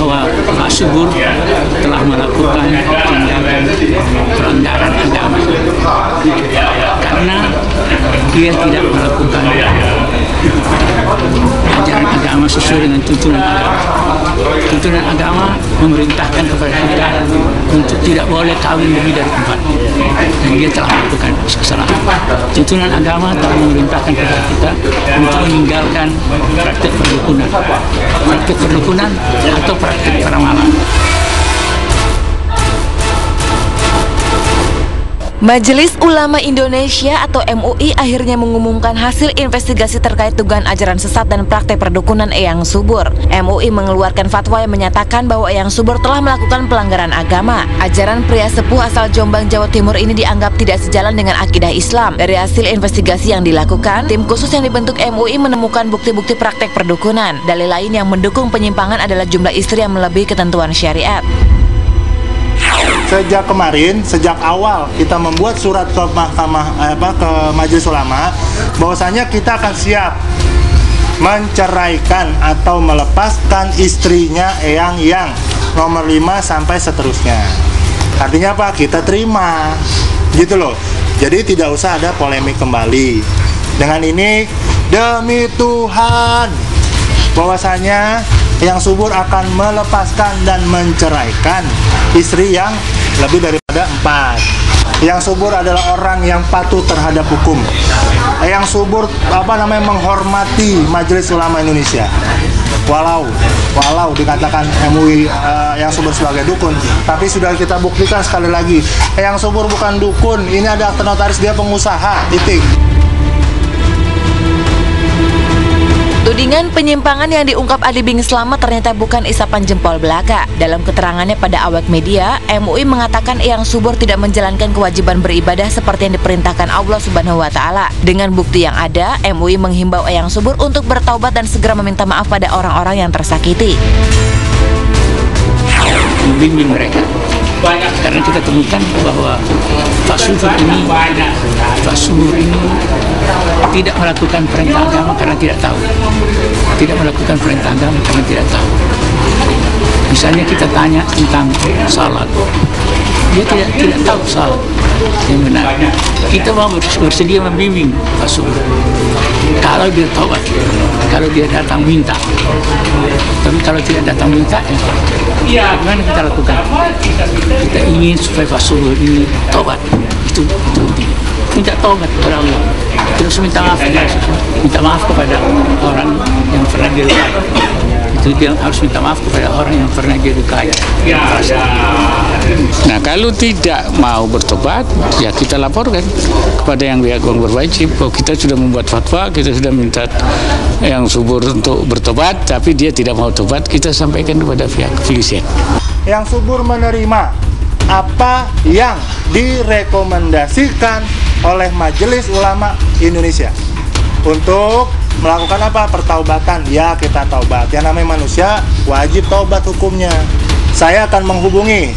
bahwa Pak Subur telah melakukan tindakan pelanggaran agama karena dia tidak melakukan ajaran agama sesuai dengan tuntunan agama. Tuntunan agama memerintahkan kepada kita untuk tidak boleh kawin lebih dari 4, dan dia telah melakukan kesalahan. Tuntunan agama telah memerintahkan kepada kita untuk meninggalkan praktik perdukunan atau praktik peramalan. Majelis Ulama Indonesia atau MUI akhirnya mengumumkan hasil investigasi terkait dugaan ajaran sesat dan praktek perdukunan Eyang Subur. MUI mengeluarkan fatwa yang menyatakan bahwa Eyang Subur telah melakukan pelanggaran agama. Ajaran pria sepuh asal Jombang, Jawa Timur ini dianggap tidak sejalan dengan akidah Islam. Dari hasil investigasi yang dilakukan, tim khusus yang dibentuk MUI menemukan bukti-bukti praktek perdukunan. Dalil lain yang mendukung penyimpangan adalah jumlah istri yang melebihi ketentuan syariat. Sejak awal kita membuat surat ke ke Majelis Ulama bahwasanya kita akan siap menceraikan atau melepaskan istrinya Eyang yang nomor 5 sampai seterusnya. Artinya apa? Kita terima. Gitu loh. Jadi tidak usah ada polemik kembali. Dengan ini demi Tuhan bahwasanya Eyang Subur akan melepaskan dan menceraikan istri yang lebih daripada 4. Eyang Subur adalah orang yang patuh terhadap hukum. Eyang Subur menghormati Majelis Ulama Indonesia. Walau dikatakan MUI Eyang Subur sebagai dukun, tapi sudah kita buktikan sekali lagi, Eyang Subur bukan dukun. Ini ada akte notaris, dia pengusaha, titik. Tudingan penyimpangan yang diungkap Adi Bing Slamet ternyata bukan isapan jempol belaka. Dalam keterangannya pada awak media, MUI mengatakan Eyang Subur tidak menjalankan kewajiban beribadah seperti yang diperintahkan Allah Subhanahu wa Ta'ala. Dengan bukti yang ada, MUI menghimbau Eyang Subur untuk bertaubat dan segera meminta maaf pada orang-orang yang tersakiti. Membimbing mereka, karena kita temukan bahwa Pak Subur ini tidak melakukan perintah agama karena tidak tahu. Tidak melakukan perintah agama karena tidak tahu. Misalnya kita tanya tentang salat, dia tidak tahu salat yang benar. Kita mau bersedia membimbing Pak Subur. Kalau dia taubat, kalau dia datang minta. Tapi kalau tidak datang minta, bagaimana kita lakukan? Kita ingin supaya Pak Subur ini taubat. Itu minta taubat kepada Allah. Terus minta maaf kepada orang yang pernah dilukai. Itu dia harus minta maaf kepada orang yang pernah dilukai. Nah, kalau tidak mau bertobat, ya kita laporkan kepada yang berwajib. Oh, kita sudah membuat fatwa, kita sudah minta Eyang Subur untuk bertobat, tapi dia tidak mau tobat, kita sampaikan kepada pihak kepolisian. Eyang Subur menerima apa yang direkomendasikan oleh Majelis Ulama Indonesia untuk melakukan apa? Pertaubatan. Ya, kita taubat. Yang namanya manusia wajib taubat hukumnya. Saya akan menghubungi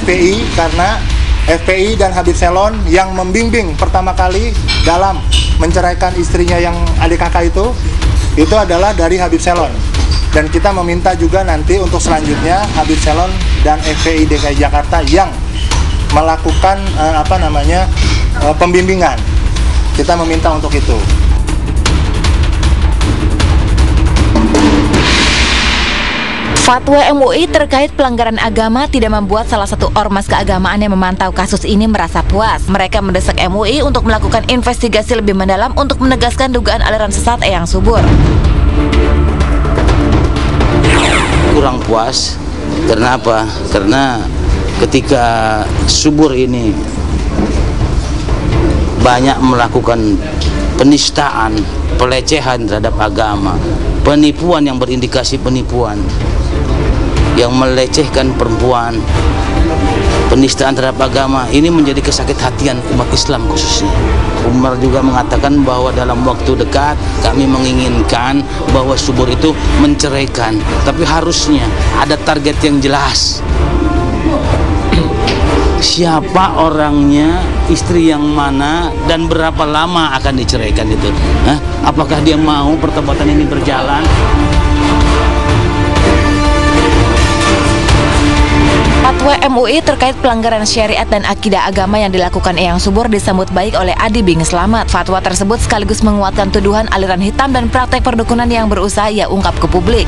FPI karena FPI dan Habib Selon yang membimbing pertama kali dalam menceraikan istrinya yang adik kakak itu adalah dari Habib Selon. Dan kita meminta juga nanti untuk selanjutnya Habib Selon dan FPI DKI Jakarta yang melakukan pembimbingan. Kita meminta untuk itu. Fatwa MUI terkait pelanggaran agama tidak membuat salah satu ormas keagamaan yang memantau kasus ini merasa puas. Mereka mendesak MUI untuk melakukan investigasi lebih mendalam untuk menegaskan dugaan aliran sesat Eyang Subur. Kurang puas, karena apa? Karena ketika Subur ini banyak melakukan penistaan, pelecehan terhadap agama, penipuan yang berindikasi penipuan, yang melecehkan perempuan, penistaan terhadap agama, ini menjadi kesakit hatian umat Islam khususnya. Umar juga mengatakan bahwa dalam waktu dekat kami menginginkan bahwa Subur itu menceraikan, tapi harusnya ada target yang jelas. Siapa orangnya, istri yang mana, dan berapa lama akan diceraikan itu? Apakah dia mau pertobatan ini berjalan? Fatwa MUI terkait pelanggaran syariat dan akidah agama yang dilakukan Eyang Subur disambut baik oleh Adi Bing Slamet. Fatwa tersebut sekaligus menguatkan tuduhan aliran hitam dan praktek perdukunan yang berusaha ia ungkap ke publik.